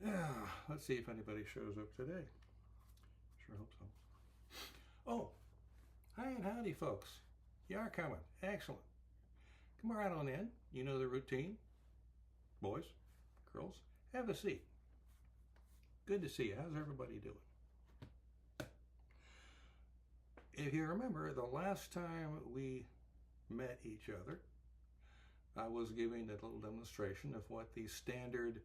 Yeah, let's see if anybody shows up today. Sure hope so. Oh, hi and howdy, folks. You are coming. Excellent. Come right on in. You know the routine. Boys, girls, have a seat. Good to see you. How's everybody doing? If you remember, the last time we met each other, I was giving a little demonstration of what the standard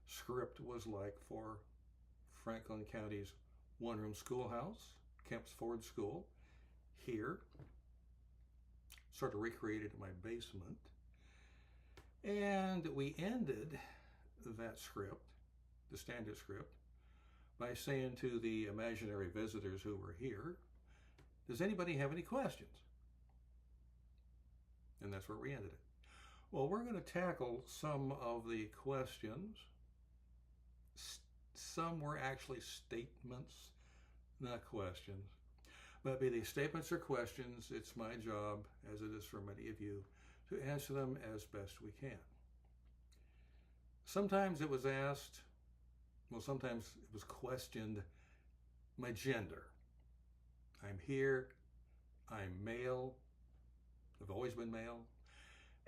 script was like for Franklin County's one-room schoolhouse, Kemp's Ford School, here. Sort of recreated in my basement. And we ended that script, the standard script, by saying to the imaginary visitors who were here, does anybody have any questions? And that's where we ended it. Well, we're going to tackle some of the questions. Some were actually statements, not questions. But be they statements or questions, it's my job, as it is for many of you, to answer them as best we can. Sometimes it was asked, well, sometimes it was questioned, my gender. I'm here, I'm male, I've always been male,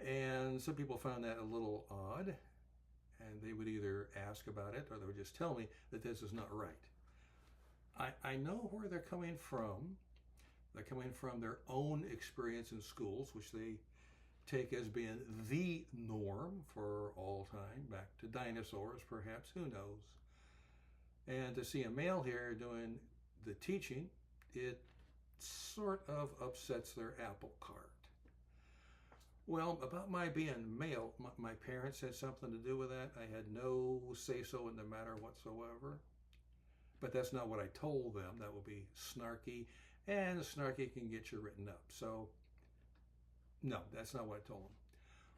and some people found that a little odd, and they would either ask about it or they would just tell me that this is not right. I know where they're coming from. They're coming from their own experience in schools, which they take as being the norm for all time, back to dinosaurs perhaps, who knows. And to see a male here doing the teaching, it sort of upsets their apple cart. Well, about my being male, my parents had something to do with that. I had no say-so in the matter whatsoever. But that's not what I told them. That would be snarky, and snarky can get you written up. So, no, that's not what I told them.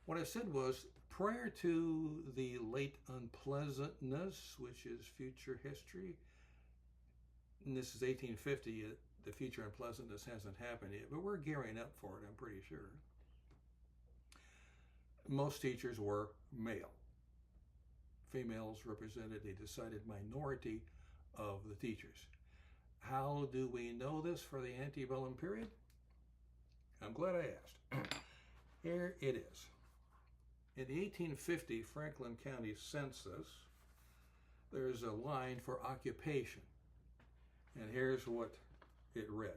What I said was, prior to the late unpleasantness, which is future history, and this is 1850, the future unpleasantness hasn't happened yet, but we're gearing up for it, I'm pretty sure. Most teachers were male. Females represented a decided minority of the teachers. How do we know this for the antebellum period? I'm glad I asked. Here it is. In the 1850 Franklin County Census, there's a line for occupation. And here's what it read.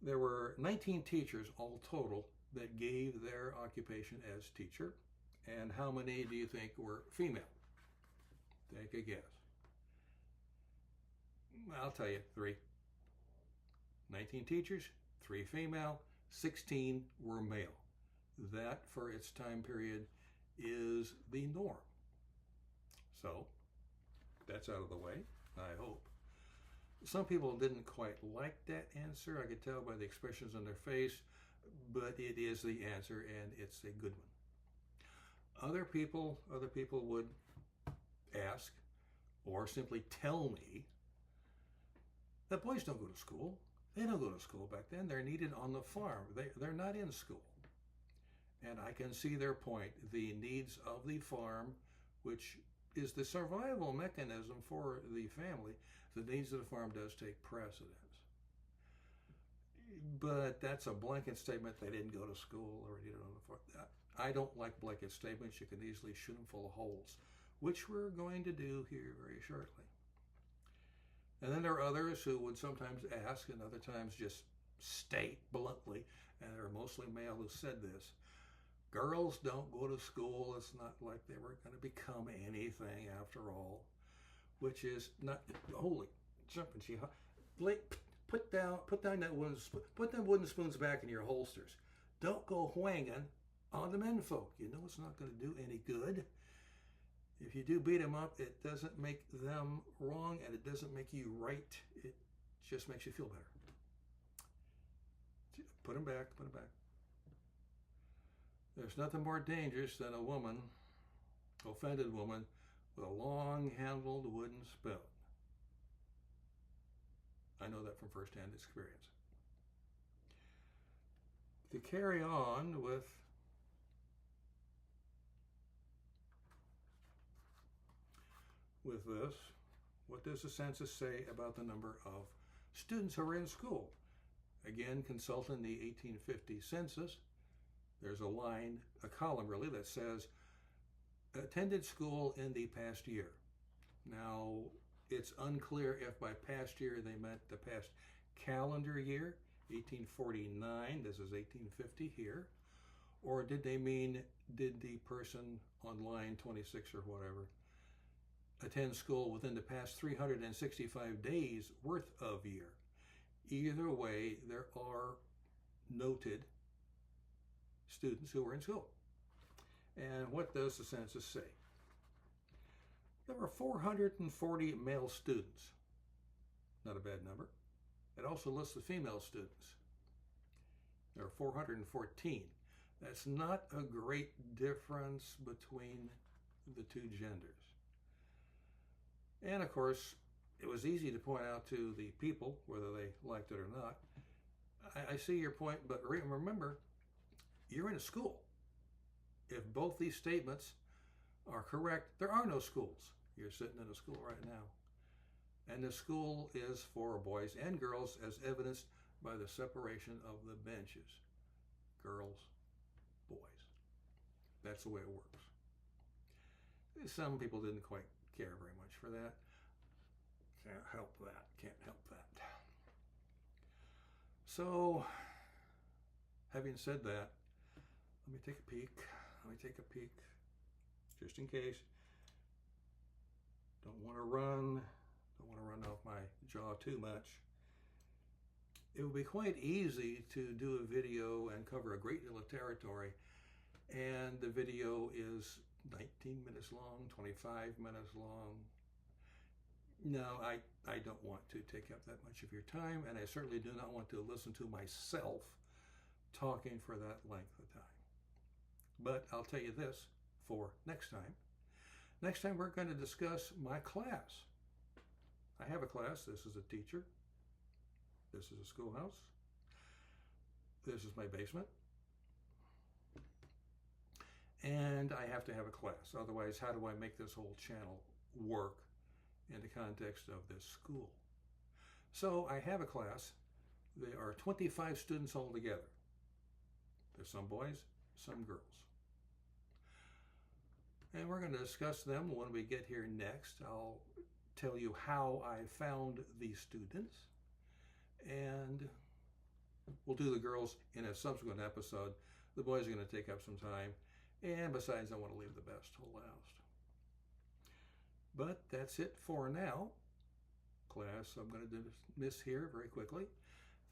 There were 19 teachers all total that gave their occupation as teacher. And how many do you think were female? Take a guess. I'll tell you, 3. 19 teachers, 3 female, 16 were male. That, for its time period, is the norm. So, that's out of the way, I hope. Some people didn't quite like that answer. I could tell by the expressions on their face, but it is the answer, and it's a good one. Other people would ask, or simply tell me, that boys don't go to school. They don't go to school back then. They're needed on the farm. They're not in school. And I can see their point. The needs of the farm, which is the survival mechanism for the family, the needs of the farm does take precedence. But that's a blanket statement. They didn't go to school or needed on the farm. I don't like blanket statements. You can easily shoot them full of holes, which we're going to do here very shortly. And then there are others who would sometimes ask and other times just state bluntly, and they're mostly male who said this, girls don't go to school. It's not like they were going to become anything after all, which is not, holy jumping, gee, Blake, put down them wooden spoons back in your holsters. Don't go whanging on the men folk. You know it's not going to do any good. If you do beat them up, it doesn't make them wrong and it doesn't make you right. It just makes you feel better. Put them back, put them back. There's nothing more dangerous than a woman, offended woman, with a long-handled wooden spoon. I know that from firsthand experience. To carry on with with this. What does the census say about the number of students who are in school? Again, consulting the 1850 census, there's a line, a column really, that says attended school in the past year. Now, it's unclear if by past year they meant the past calendar year, 1849, this is 1850 here, or did they mean, did the person on line 26 or whatever attend school within the past 365 days worth of year? Either way, there are noted students who are in school. And what does the census say? There were 440 male students. Not a bad number. It also lists the female students. There are 414. That's not a great difference between the two genders. And of course, it was easy to point out to the people, whether they liked it or not, I see your point, but remember, you're in a school. If both these statements are correct, there are no schools. You're sitting in a school right now. And the school is for boys and girls, as evidenced by the separation of the benches. Girls, boys. That's the way it works. Some people didn't quite care very much for that. Can't help that. Can't help that. So, having said that, let me take a peek. Just in case. Don't want to run off my jaw too much. It would be quite easy to do a video and cover a great deal of territory, and the video is 19 minutes long, 25 minutes long. No, I don't want to take up that much of your time, and I certainly do not want to listen to myself talking for that length of time. But I'll tell you this for next time. Next time we're going to discuss my class. I have a class. This is a teacher. This is a schoolhouse. This is my basement. And I have to have a class. Otherwise, how do I make this whole channel work in the context of this school? So I have a class. There are 25 students altogether. There's some boys, some girls. And we're going to discuss them when we get here next. I'll tell you how I found these students. And we'll do the girls in a subsequent episode. The boys are going to take up some time. And besides, I want to leave the best till last. But that's it for now. Class, I'm going to dismiss here very quickly.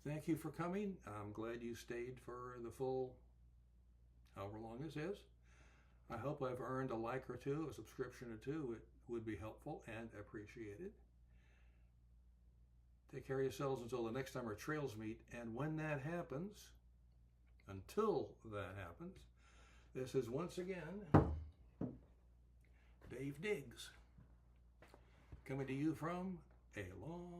Thank you for coming. I'm glad you stayed for the full however long this is. I hope I've earned a like or two, a subscription or two. It would be helpful and appreciated. Take care of yourselves until the next time our trails meet. And when that happens, until that happens, this is once again Dave Diggs, coming to you from a long